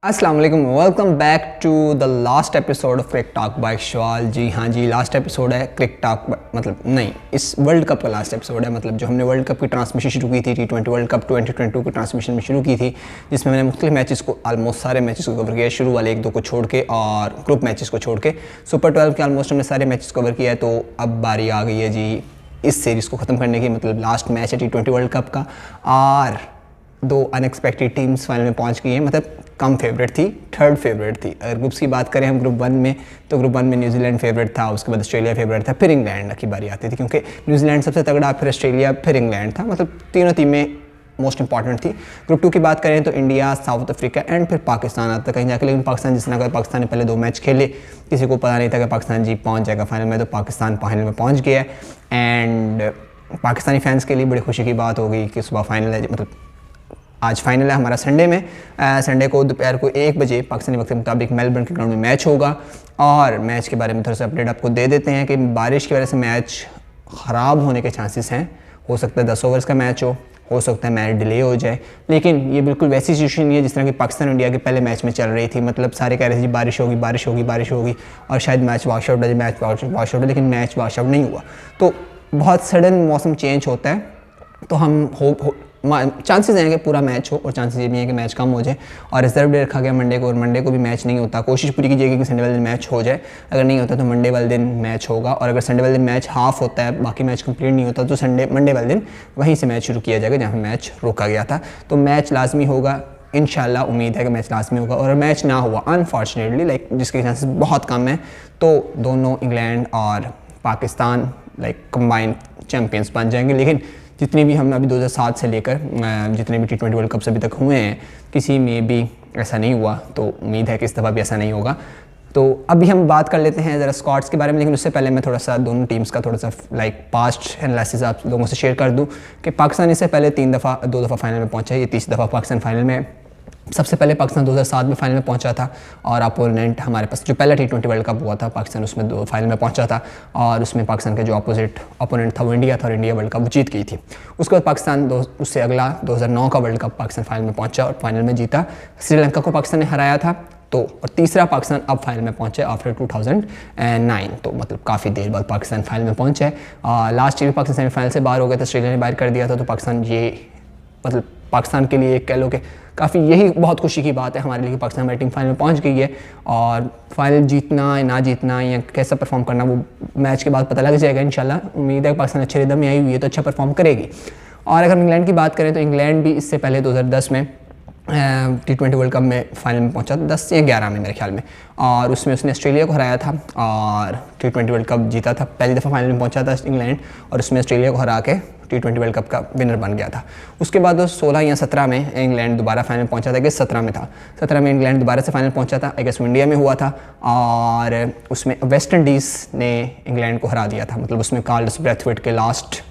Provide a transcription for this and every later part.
अस्सलाम वालेकुम, welcome back to the last episode of Cric Talk by Shawal. जी हाँ जी, लास्ट एपिसोड है क्रिक टॉक, मतलब नहीं, इस वर्ल्ड कप का लास्ट एपिसोड है। मतलब जो हमने वर्ल्ड कप की ट्रांसमिशन शुरू की थी, T20 वर्ल्ड कप 2022 की ट्रांसमिशन में शुरू की थी, जिसमें मैंने मुख्तलिफ मैचेस को, ऑलमोस्ट सारे मैचेस को कवर किया, शुरू वाले एक दो को छोड़ के और ग्रुप मैचेस को छोड़ के। सुपर 12 के ऑलमोस्ट हमने सारे मैचेस कवर किया है। तो अब बारी आ गई है जी इस सीरीज़ को ख़त्म करने की। मतलब लास्ट मैच है T20 वर्ल्ड कप का और दो अनएक्सपेक्टेड टीम्स फाइनल में पहुंच गई हैं। मतलब कम फेवरेट थी, थर्ड फेवरेट थी। अगर ग्रुप्स की बात करें हम ग्रुप वन में, तो ग्रुप वन में न्यूजीलैंड फेवरेट था, उसके बाद ऑस्ट्रेलिया फेवरेट था, फिर इंग्लैंड की बारी आती थी, क्योंकि न्यूजीलैंड सबसे तगड़ा, फिर ऑस्ट्रेलिया, फिर इंग्लैंड था। मतलब तीनों टीमें मोस्ट इंपॉर्टेंट थी। ग्रुप टू की बात करें तो इंडिया, साउथ अफ्रीका एंड फिर पाकिस्तान आता कहीं जाकर। लेकिन पाकिस्तान, जिस तरह का पाकिस्तान ने पहले दो मैच खेले, किसी को पता नहीं था कि पाकिस्तान जी पहुँच जाएगा फाइनल में, तो पाकिस्तान फाइनल में पहुँच गया एंड पाकिस्तानी फैंस के लिए बड़ी खुशी की बात होगी कि सुबह फाइनल है। मतलब आज फाइनल है हमारा संडे में। संडे को दोपहर को 1 बजे पाकिस्तानी वक्त के मुताबिक मेलबर्न के ग्राउंड में मैच होगा। और मैच के बारे में थोड़ा सा अपडेट आपको दे देते हैं कि बारिश की वजह से मैच ख़राब होने के चांसेस हैं। हो सकता है 10 ओवर्स का मैच हो सकता है मैच डिले हो जाए। लेकिन ये बिल्कुल वैसी सिचुएशन नहीं है जिस तरह की पाकिस्तान इंडिया के पहले मैच में चल रही थी। मतलब सारे कह रहे थे जी बारिश होगी, बारिश होगी, बारिश होगी और शायद मैच वॉश आउट है, मैच वॉश आउट है, लेकिन मैच वॉश आउट नहीं हुआ। तो बहुत सडन मौसम चेंज होता है, तो हम चांसेस हैं कि पूरा मैच हो और चांसेस ये भी हैं कि मैच कम हो जाए। और रिजर्व डे रखा गया मंडे को, और मंडे को भी मैच नहीं होता। कोशिश पूरी कीजिएगा कि संडे वाले दिन मैच हो जाए। अगर नहीं होता तो मंडे वाले दिन मैच होगा, और अगर संडे वाले दिन मैच हाफ होता है, बाकी मैच कंप्लीट नहीं होता, तो मंडे वाले दिन वहीं से मैच शुरू किया जाएगा जहाँ पर मैच रोका गया था। तो मैच लाजमी होगा, इंशाल्लाह उम्मीद है कि मैच लाजमी होगा। और मैच ना हुआ अनफॉर्चुनेटली, लाइक जिसके चांसेस बहुत कम हैं, तो दोनों इंग्लैंड और पाकिस्तान लाइक कंबाइंड चैम्पियंस बन जाएंगे। लेकिन जितनी भी हम अभी 2007 से लेकर जितने भी T20 वर्ल्ड कप अभी तक हुए हैं, किसी में भी ऐसा नहीं हुआ। तो उम्मीद है कि इस दफ़ा भी ऐसा नहीं होगा। तो अभी हम बात कर लेते हैं ज़रा स्क्वाड्स के बारे में। लेकिन उससे पहले मैं थोड़ा सा दोनों टीम्स का थोड़ा सा लाइक पास्ट एनालिसिस आप लोगों से शेयर कर दूं कि पाकिस्तान इससे पहले 2 दफ़ा फाइनल में पहुंचा है। ये तीसरी दफ़ा पाकिस्तान फाइनल में। सबसे पहले पाकिस्तान 2007 में फाइनल में पहुंचा था, और अपोनेंट हमारे पास जो पहला T20 वर्ल्ड कप हुआ था पाकिस्तान, उसमें फाइनल में पहुंचा था, और उसमें पाकिस्तान के जो अपोनेंट था वो इंडिया था, और इंडिया वर्ल्ड कप जीत गई थी। उसके बाद पाकिस्तान उससे अगला 2009 का वर्ल्ड कप पाकिस्तान फाइनल में पहुंचा और फाइनल में जीता। श्रीलंका को पाकिस्तान ने हराया था। तो और तीसरा पाकिस्तान अब फाइनल में पहुंचे आफ्टर 2009। तो मतलब काफ़ी देर बाद पाकिस्तान फाइनल में पहुंचे। लास्ट ईयर भी पाकिस्तान सेमीफाइनल से बाहर हो गया था, ऑस्ट्रेलिया ने बाहर कर दिया था। तो पाकिस्तान ये मतलब पाकिस्तान के लिए कह लो कि काफ़ी यही बहुत खुशी की बात है हमारे लिए कि पाकिस्तान हमारी टीम फाइनल में पहुंच गई है। और फाइनल जीतना या ना जीतना या कैसा परफॉर्म करना वो मैच के बाद पता लग जाएगा इंशाल्लाह। उम्मीद है कि पाकिस्तान अच्छे रिदम में आई हुई है तो अच्छा परफॉर्म करेगी। और अगर इंग्लैंड की बात करें तो इंग्लैंड भी इससे पहले 2010 में T20 वर्ल्ड कप में फाइनल में पहुंचा था, 10 या 11 में मेरे ख्याल में, और उसमें उसने ऑस्ट्रेलिया को हराया था और T20 वर्ल्ड कप जीता था। पहली दफ़ा फाइनल में पहुंचा था इंग्लैंड, और उसमें ऑस्ट्रेलिया को हरा के T20 वर्ल्ड कप का विनर बन गया था। उसके बाद 16 या 17 में इंग्लैंड दोबारा फाइनल पहुंचा था। कि 17 में था, 17 में इंग्लैंड दोबारा से फाइनल पहुंचा था। आई गेस इंडिया में हुआ था, और उसमें वेस्ट इंडीज़ ने इंग्लैंड को हरा दिया था। मतलब उसमें कार्लस ब्रैथवेट के लास्ट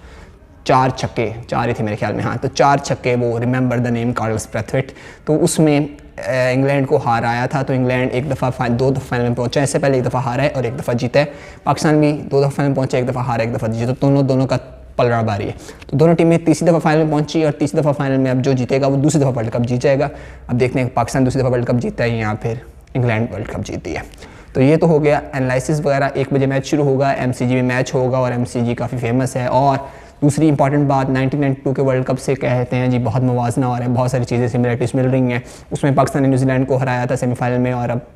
4 छक्के, 4 ही थे मेरे ख्याल में, हाँ, तो 4 छक्के, वो remember the name Carlos Brathwaite. तो उसमें इंग्लैंड को हाराया था। तो इंग्लैंड दो दफ़ा फाइनल में पहुंचा है। इससे पहले एक दफ़ा हारा है और एक दफ़ा जीता है। पाकिस्तान भी 2 दफ़ा फाइनल में पहुंचा, एक दफ़ा हारा, एक दफ़ा जीता। तो दोनों का पलड़ा बारी है। तो दोनों टीमें तीसरी दफ़ा फाइनल में पहुंची, और तीसरी दफ़ा फाइनल में अब जो जीतेगा वो दूसरी दफ़ा वर्ल्ड कप जीत जाएगा। अब देखते हैं पाकिस्तान दूसरी दफ़ा वर्ल्ड कप जीतता है या फिर इंग्लैंड वर्ल्ड कप जीतती है। तो ये तो हो गया एनालिसिस वगैरह। 1 बजे मैच शुरू होगा, MCG में मैच होगा, और MCG काफ़ी फेमस है। और दूसरी इंपॉर्टेंट बात, 1992 के वर्ल्ड कप से कहते हैं जी बहुत मुवाजना हो रहा है, बहुत सारी चीज़ें सिमिलरिटीज़ मिल रही हैं। उसमें पाकिस्तान ने न्यूजीलैंड को हराया था सेमीफाइनल में, और अब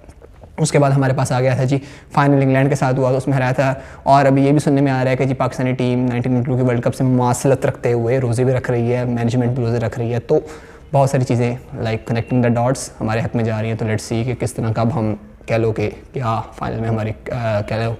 उसके बाद हमारे पास आ गया था जी फाइनल इंग्लैंड के साथ हुआ, तो उसमें हराया था। और अभी ये भी सुनने में आ रहा है कि जी पाकिस्तानी टीम 1992 के वर्ल्ड कप से मुमासलत रखते हुए रोज़े भी रख रही है, मैनेजमेंट भी रोज़े रख रही है। तो बहुत सारी चीज़ें लाइक कनेक्टिंग द डॉट्स हमारे हाथ में जा रही हैं। तो लेट्स सी कि किस तरह का अब हम कह लो कि क्या फाइनल में हमारी कह लो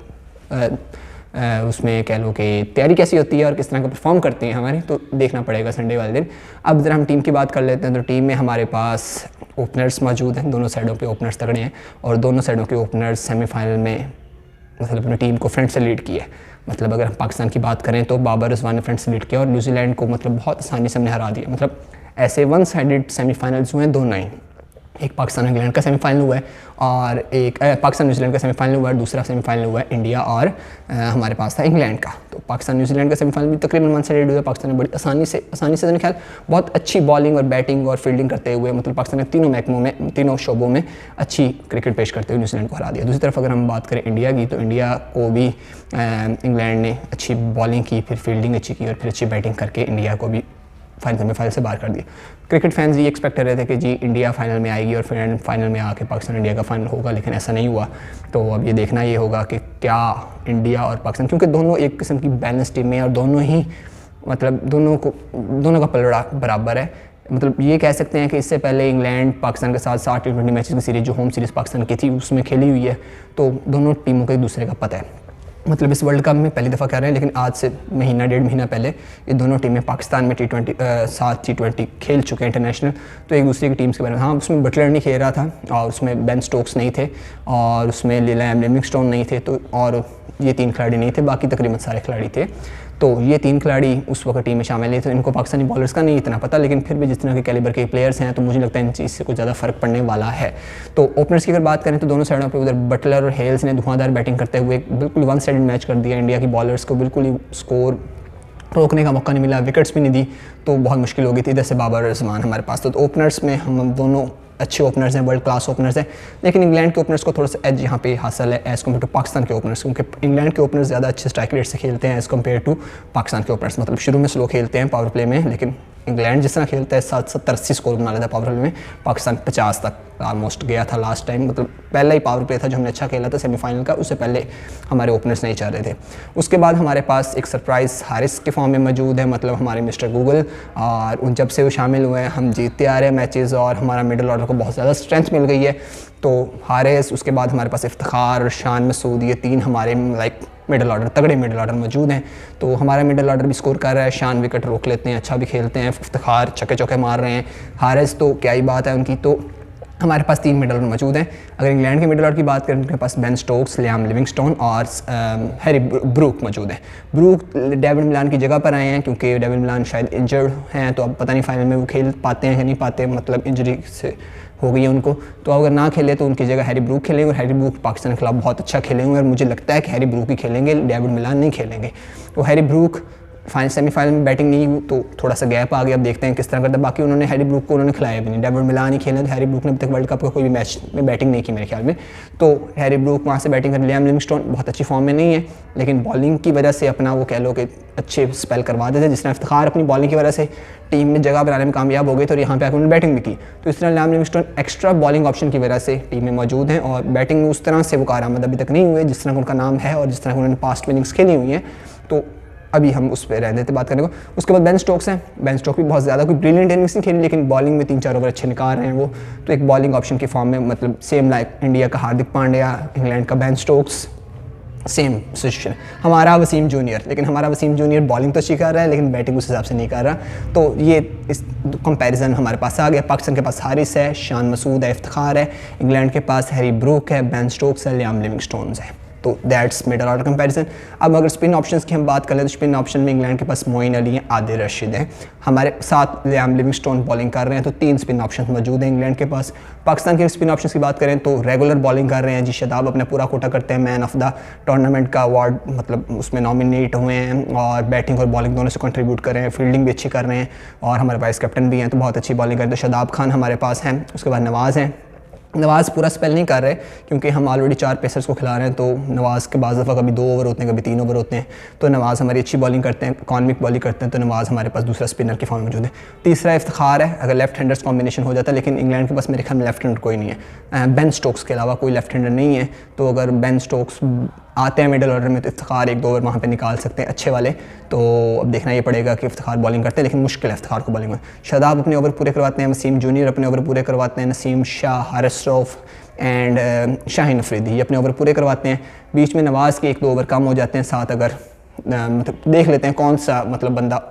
उसमें कह लो कि तैयारी कैसी होती है और किस तरह का परफॉर्म करते हैं हमारे, तो देखना पड़ेगा संडे वाले दिन। अब ज़रा हम टीम की बात कर लेते हैं। तो टीम में हमारे पास ओपनर्स मौजूद हैं, दोनों साइडों पे ओपनर्स तगड़े हैं, और दोनों साइडों के ओपनर्स सेमीफाइनल में मतलब अपनी टीम को फ्रंट से लीड किया है। मतलब अगर हम पाकिस्तान की बात करें तो बाबर रिजवान ने फ्रंट से लीड किया, और न्यूजीलैंड को मतलब बहुत आसानी से हमने हरा दिया। मतलब ऐसे 1 साइडेड सेमीफाइनल्स हुए हैं दोनों ही। एक पाकिस्तान इंग्लैंड का सेमीफाइनल हुआ है और एक पाकिस्तान न्यूजीलैंड का सेमीफाइनल हुआ है, दूसरा सेमीफाइनल हुआ है इंडिया और हमारे पास था इंग्लैंड का। तो पाकिस्तान न्यूजीलैंड का सेमीफाइनल भी तकरीबन वन साइडेड हुआ है। पाकिस्तान ने बड़ी आसानी से मेरे ख्याल बहुत अच्छी बॉलिंग और बैटिंग और फील्डिंग करते हुए मतलब पाकिस्तान ने तीनों महकमों में, तीनों शोबों में अच्छी क्रिकेट पेश करते हुए न्यूजीलैंड को हरा दिया। दूसरी तरफ अगर हम बात करें इंडिया की, तो इंडिया को भी इंग्लैंड ने अच्छी बॉलिंग की, फिर फील्डिंग अच्छी की और फिर अच्छी बैटिंग करके इंडिया को भी सेमीफाइनल से बाहर कर दिया। क्रिकेट फैंस ये एक्सपेक्ट कर रहे थे कि जी इंडिया फाइनल में आएगी और फिर फाइनल में आके पाकिस्तान इंडिया का फाइनल होगा, लेकिन ऐसा नहीं हुआ। तो अब ये देखना ये होगा कि क्या इंडिया और पाकिस्तान, क्योंकि दोनों एक किस्म की बैलेंस टीम है और दोनों ही मतलब दोनों का पलड़ा बराबर है। मतलब ये कह सकते हैं कि इससे पहले इंग्लैंड पाकिस्तान के साथ 60 T20 मैचेस की सीरीज़ जो होम सीरीज़ पाकिस्तान की थी उसमें खेली हुई है, तो दोनों टीमों को एक दूसरे का पता है। मतलब इस वर्ल्ड कप में पहली दफ़ा कह रहे हैं, लेकिन आज से महीना डेढ़ महीना पहले ये दोनों टीमें पाकिस्तान में सात T20 खेल चुके हैं इंटरनेशनल, तो एक दूसरे की टीम्स के बारे में। हाँ, उसमें बटलर नहीं खेल रहा था और उसमें बेन स्टोक्स नहीं थे और उसमें लियाम लिविंगस्टोन नहीं थे, तो और ये 3 खिलाड़ी नहीं थे, बाकी तकरीबन सारे खिलाड़ी थे। तो ये 3 खिलाड़ी उस वक्त टीम में शामिल नहीं थे। इनको पाकिस्तानी बॉलर्स का नहीं इतना पता, लेकिन फिर भी जिस तरह के कैलिबर के प्लेयर्स हैं तो मुझे लगता है इन चीज़ से कुछ ज़्यादा फ़र्क पड़ने वाला है। तो ओपनर्स की अगर बात करें तो दोनों साइडों पे उधर बटलर और हेल्स ने धुआंधार बैटिंग करते हुए बिल्कुल वन साइडेड मैच कर दिया। इंडिया की बॉलर्स को बिल्कुल ही स्कोर रोकने का मौका नहीं मिला, विकेट्स भी नहीं दी, तो बहुत मुश्किल हो गई थी। इधर से बाबर रिजवान हमारे पास, तो ओपनर्स में हम दोनों अच्छे ओपनर्स हैं, वर्ल्ड क्लास ओपनर्स हैं, लेकिन इंग्लैंड के ओपनर्स को थोड़ा सा एज यहाँ पे हासिल है एज़ कम्पेयर टू पाकिस्तान के ओपनर्स, क्योंकि इंग्लैंड के ओपनर्स ज़्यादा अच्छे स्ट्राइक रेट से खेलते हैं एज़ कम्पेयर टू पाकिस्तान के ओपनर्स। मतलब शुरू में स्लो खेलते हैं पावर प्ले में, लेकिन इंग्लैंड जिस तरह खेलता है 70-80 स्कोर बना लेता है पावर प्ले में, पाकिस्तान 50 तक ऑलमोस्ट गया था लास्ट टाइम। मतलब पहला ही पावर प्ले था जो हमने अच्छा खेला था सेमीफाइनल का, उससे पहले हमारे ओपनर्स नहीं चाह रहे थे। उसके बाद हमारे पास एक सरप्राइज़ हारिस के फॉर्म में मौजूद है, मतलब हमारे मिस्टर गूगल, और जब से वो शामिल हुए हैं हम जीतते आ रहे हैं मैचेज़ और हमारा मिडल ऑर्डर को बहुत ज़्यादा स्ट्रेंथ मिल गई है। तो हारिस, उसके बाद हमारे पास इफ्तिखार, शान मसूद, ये 3 हमारे मिडल ऑर्डर, तगड़े मिडल ऑर्डर मौजूद हैं। तो हमारा मिडल ऑर्डर भी स्कोर कर रहा है, शान विकेट रोक लेते हैं, अच्छा भी खेलते हैं, इफ्तिखार छक्के चौके मार रहे हैं, हारिस तो क्या ही बात है उनकी। तो हमारे पास 3 मिडल ऑर्डर मौजूद हैं। अगर इंग्लैंड के मिडल ऑर्डर की बात करें तो उनके पास बेन स्टोक्स, लियाम लिविंगस्टोन और हैरी ब्रूक मौजूद हैं। ब्रूक डेविड मिलान की जगह पर आए हैं क्योंकि डेविड मिलान शायद इंजर्ड हैं, तो अब पता नहीं फाइनल में वो खेल पाते हैं कि नहीं पाते, मतलब इंजरी से हो गई है उनको। तो अगर ना खेले तो उनकी जगह हैरी ब्रूक खेलेंगे और हैरी ब्रूक पाकिस्तान के खिलाफ बहुत अच्छा खेलेंगे और मुझे लगता है कि हैरी ब्रूक ही खेलेंगे, डेविड मिलान नहीं खेलेंगे। तो हैरी ब्रूक सेमीफाइनल में बैटिंग नहीं हुई तो थोड़ा सा गैप आ गया, अब देखते हैं किस तरह करता है। बाकी उन्होंने हैरी ब्रूक को उन्होंने खिलाया भी नहीं, डेविड मिलान ही खेले, तो हैरी ब्रूक ने अब तक वर्ल्ड कप का कोई भी मैच में बैटिंग नहीं की मेरे ख्याल में। तो हैरी ब्रूक वहाँ से बैटिंग कर, लियाम लिविंगस्टोन बहुत अच्छी फॉर्म में नहीं है, लेकिन बॉलिंग की वजह से अपना वो कह लो कि अच्छे स्पेल करवा देते, जिस तरह इफ्तिखार अपनी बॉलिंग की वजह से टीम में जगह बनाने में कामयाब हो गई तो यहाँ पे आकर उन्होंने बैटिंग भी की। तो इस तरह Liam Livingstone extra bowling option की वजह से टीम में मौजूद हैं और बैटिंग में उस तरह से वो कारआमद अभी तक नहीं हुए जिस तरह उनका नाम है और जिस तरह उन्होंने पास्ट इनिंग्स खेली हुई हैं। तो अभी हम उस पर रह देते बात करने को। उसके बाद बेन स्टोक्स हैं, बेन स्टोक्स भी बहुत ज़्यादा कोई ब्रिलियंट इनिंग्स नहीं खेली, लेकिन बॉलिंग में 3-4 ओवर अच्छे निकाल रहे हैं वो, तो एक बॉलिंग ऑप्शन की फॉर्म में, मतलब सेम लाइक इंडिया का हार्दिक पांड्या, इंग्लैंड का बेन स्टोक्स, सेम सिचुएशन। हमारा वसीम जूनियर, लेकिन हमारा वसीम जूनियर बॉलिंग तो अच्छी कर रहा है लेकिन बैटिंग उस हिसाब से नहीं कर रहा, तो ये इस कंपैरिजन हमारे पास आ गया। पाकिस्तान के पास हारिस है, शान मसूद है, इफ्तिखार है, इंग्लैंड के पास हैरी ब्रूक है, बेन स्टोक्स है, लियाम लिविंगस्टोन है। तो दैट्स मिडल ऑर्डर कंपैरिजन। अब अगर स्पिन ऑप्शंस की हम बात करें तो स्पिन ऑप्शन में इंग्लैंड के पास मोइन अली हैं, आदिल रशीद हैं, हमारे साथ लियाम लिविंगस्टोन बॉलिंग कर रहे हैं, तो 3 स्पिन ऑप्शन मौजूद हैं इंग्लैंड के पास। पाकिस्तान के स्पिन ऑप्शंस की बात करें तो रेगुलर बॉलिंग कर रहे हैं जी, शादाब अपना पूरा कोटा करते हैं, मैन ऑफ द टूर्नामेंट का अवार्ड मतलब उसमें नॉमिनेट हुए हैं और बैटिंग और बॉलिंग दोनों से कंट्रीब्यूट कर रहे हैं, फील्डिंग भी अच्छी कर रहे हैं और हमारे पास कैप्टन भी हैं तो बहुत अच्छी बॉलिंग करते हैं। शादाब खान हमारे पास हैं, उसके बाद नवाज़ हैं। नवाज़ पूरा स्पेल नहीं कर रहे क्योंकि हम ऑलरेडी 4 पेसर्स को खिला रहे हैं, तो नवाज़ के बाज़ दफ़ा कभी 2 ओवर होते हैं, कभी 3 ओवर होते हैं, तो नवाज़ हमारी अच्छी बॉलिंग करते हैं, इकॉनमिक बॉलिंग करते हैं, तो नवाज़ हमारे पास दूसरा स्पिनर की फॉर्म मौजूद है। तीसरा इफ्तिखार है, अगर लेफ्ट हैंडर्स कॉम्बिनेशन हो जाता है, लेकिन इंग्लैंड के पास मेरे ख्याल में लेफ्ट हैंडर कोई नहीं है, बेन स्टोक्स के अलावा कोई लेफ्ट हैंडर नहीं है, तो अगर बेन स्टोक्स आते हैं मिडल ऑर्डर में तो इफ्तिखार 1-2 ओवर वहाँ पे निकाल सकते हैं अच्छे वाले। तो अब देखना ये पड़ेगा कि इफ्तिखार बॉलिंग करते हैं, लेकिन मुश्किल है इफ्तिखार को बॉलिंग में। शादाब अपने ओवर पूरे करवाते हैं, वसीम जूनियर अपने ओवर पूरे करवाते हैं, नसीम शाह, हारिस रऊफ एंड शाहीन अफरीदी ये अपने ओवर पूरे करवाते हैं। बीच में नवाज़ के 1-2 ओवर कम हो जाते हैं, साथ अगर मतलब देख लेते हैं कौन सा मतलब बंदा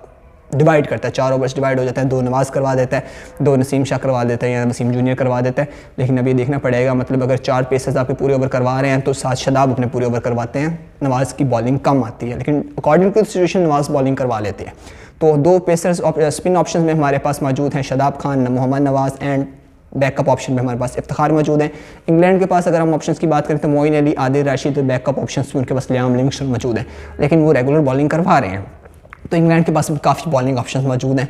डिवाइड करता है, 4 ओवर्स डिवाइड हो जाता है, 2 नवाज़ करवा देता है, 2 नसीम शाह करवा देता है या वसीम जूनियर करवा देता है। लेकिन अभी देखना पड़ेगा, मतलब अगर 4 पेसर्स आपके पूरे ओवर करवा रहे हैं तो 7 शादाब अपने पूरे ओवर करवाते हैं, नवाज़ की बॉलिंग कम आती है, लेकिन according to situation Nawaz bowling करवा लेते हैं। तो 2 पेसर्स स्पिन ऑप्शन में हमारे पास मौजूद हैं, शादाब खान, मोहम्मद नवाज़ एंड बैकअप ऑप्शन में हमारे पास इफ्तिखार मौजूद हैं। इंग्लैंड के पास अगर हम ऑप्शंस की बात करें तो मोइन अली, आदिल रशीद, बैकअप ऑप्शंस में उनके पास लियाम लिविंगस्टन मौजूद हैं, लेकिन वो रेगुलर बॉलिंग करवा रहे हैं। तो इंग्लैंड के पास भी काफ़ी बॉलिंग ऑप्शंस मौजूद हैं।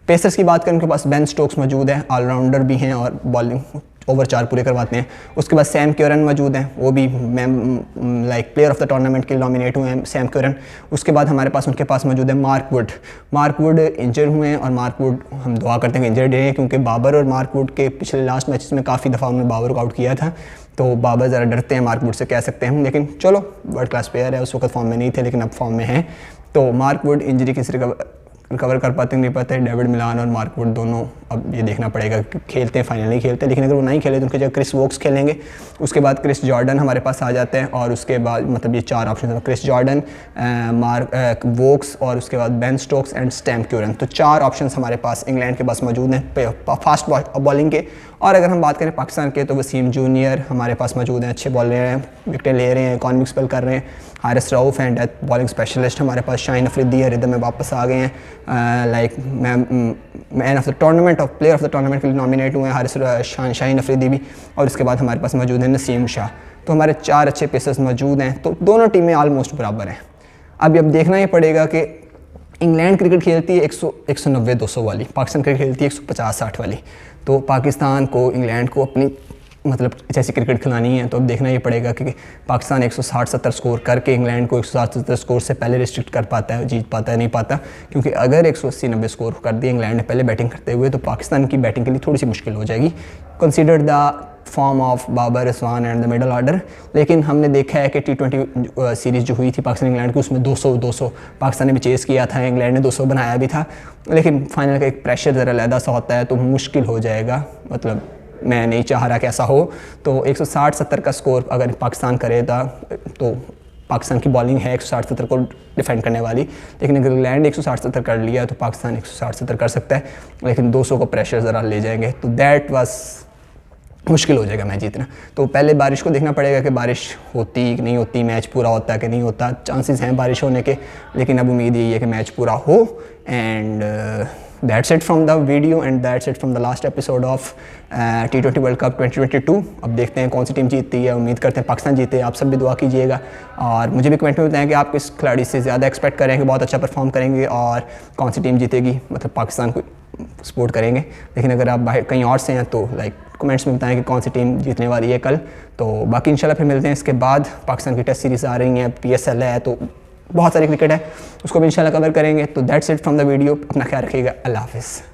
पेसर्स की बात करें उनके पास बेन स्टोक्स मौजूद है, ऑलराउंडर भी हैं और बॉलिंग ओवर 4 पूरे करवाते हैं। उसके बाद सैम क्योरन मौजूद हैं, वो भी like player of the tournament के लिए नॉमिनेट हुए हैं सैम क्योरन। उसके बाद हमारे पास उनके पास मौजूद है मार्क वुड इंजर हुए हैं, और मार्क वुड हम दुआ करते हैं कि इंजर्ड है, क्योंकि बाबर और मार्क वुड के पिछले लास्ट मैचेस में काफ़ी दफ़ा उन्होंने बाबर को आउट किया था, तो बाबर ज़रा डरते हैं मार्क वुड से, कह सकते हैं हम। लेकिन चलो वर्ल्ड क्लास प्लेयर है, उस वक्त फॉर्म में नहीं थे लेकिन अब फॉर्म में हैं। तो मार्क वुड इंजरी किसी रिकवर कर पाते नहीं पाते। डेविड मिलान और मार्क वुड दोनों अब ये देखना पड़ेगा कि खेलते हैं, फाइनल नहीं खेलते, लेकिन अगर वो नहीं खेले तो उनके जगह क्रिस वोक्स खेलेंगे। उसके बाद क्रिस जॉर्डन हमारे पास आ जाते हैं, और उसके बाद मतलब ये 4 ऑप्शन हैं, क्रिस जॉर्डन, वोक्स, और उसके बाद बेन स्टोक्स एंड सैम क्योरन। तो 4 ऑप्शन हमारे पास इंग्लैंड के पास मौजूद हैं फास्ट बॉलिंग के। और अगर हम बात करें पाकिस्तान के तो वसीम जूनियर हमारे पास मौजूद हैं, अच्छे बॉलर हैं, विकेटें ले रहे हैं, इकॉनमिक स्पेल कर रहे हैं। हारिस रऊफ हैं, डेथ बॉलिंग स्पेशलिस्ट हमारे पास। शाहीन अफरीदी है, रिदम में वापस आ गए हैं, like man of the tournament, player of the tournament के लिए नॉमिनेट हुए हैं शाहीन अफरीदी भी। और इसके बाद हमारे पास मौजूद है नसीम शाह। तो हमारे 4 अच्छे पेसर्स मौजूद हैं, तो दोनों टीमें ऑलमोस्ट बराबर हैं। अब देखना ही पड़ेगा कि इंग्लैंड क्रिकेट खेलती है 190-200 वाली, पाकिस्तान क्रिकेट खेलती है 150-60 वाली। तो पाकिस्तान को इंग्लैंड को अपनी मतलब जैसी क्रिकेट खिलानी है, तो अब देखना ये पड़ेगा कि पाकिस्तान 160-70 स्कोर करके इंग्लैंड को 160-70 स्कोर से पहले रिस्ट्रिक्ट कर पाता है, जीत पाता है, नहीं पाता। क्योंकि अगर 180-90 स्कोर कर दिए इंग्लैंड ने पहले बैटिंग करते हुए, तो पाकिस्तान की बैटिंग के लिए थोड़ी सी मुश्किल हो जाएगी, consider the form of Babar, Rizwan and the middle order. लेकिन हमने देखा है कि T20 सीरीज़ जो हुई थी पाकिस्तान इंग्लैंड की, उसमें 200 पाकिस्तान ने भी चेज़ किया था, इंग्लैंड ने 200 बनाया भी था, लेकिन फाइनल का एक प्रेशर ज़रा अलहदा सा होता है, तो मुश्किल हो जाएगा। मतलब मैं नहीं चाह रहा कि ऐसा हो। तो 160-70 का स्कोर अगर पाकिस्तान करेगा तो पाकिस्तान की बॉलिंग है 160-70 को डिफेंड करने वाली, लेकिन अगर इंग्लैंड 160-70 कर लिया तो पाकिस्तान 160-70 कर सकता है, लेकिन 200 को प्रेशर ज़रा ले जाएंगे, तो दैट वाज मुश्किल हो जाएगा मैच जीतना। तो पहले बारिश को देखना पड़ेगा कि बारिश होती कि नहीं होती, मैच पूरा होता है कि नहीं होता। चांसेस हैं बारिश होने के, लेकिन अब उम्मीद यही है कि मैच पूरा हो। And that's it from the video and that's it from the last episode of T20 world cup 2022। अब देखते हैं कौन सी टीम जीतती है, उम्मीद करते हैं पाकिस्तान जीते। आप सब भी दुआ कीजिएगा, और मुझे भी कमेंट में बताएं कि आप किस खिलाड़ी से ज़्यादा एक्सपेक्ट करेंगे बहुत अच्छा परफॉर्म करेंगे, और कौन सी टीम जीतेगी, मतलब पाकिस्तान को सपोर्ट करेंगे। लेकिन अगर आप बाहर कहीं और से हैं तो लाइक कमेंट्स में बताएं कि कौन सी टीम जीतने वाली है कल। तो बाकी इंशाल्लाह फिर मिलते हैं। इसके बाद पाकिस्तान की टेस्ट सीरीज़ आ रही हैं, PSL है, तो बहुत सारी क्रिकेट है, उसको भी इंशाल्लाह कवर करेंगे। तो that's it from the video. अपना ख्याल रखिएगा, अल्लाह हाफ़िज़।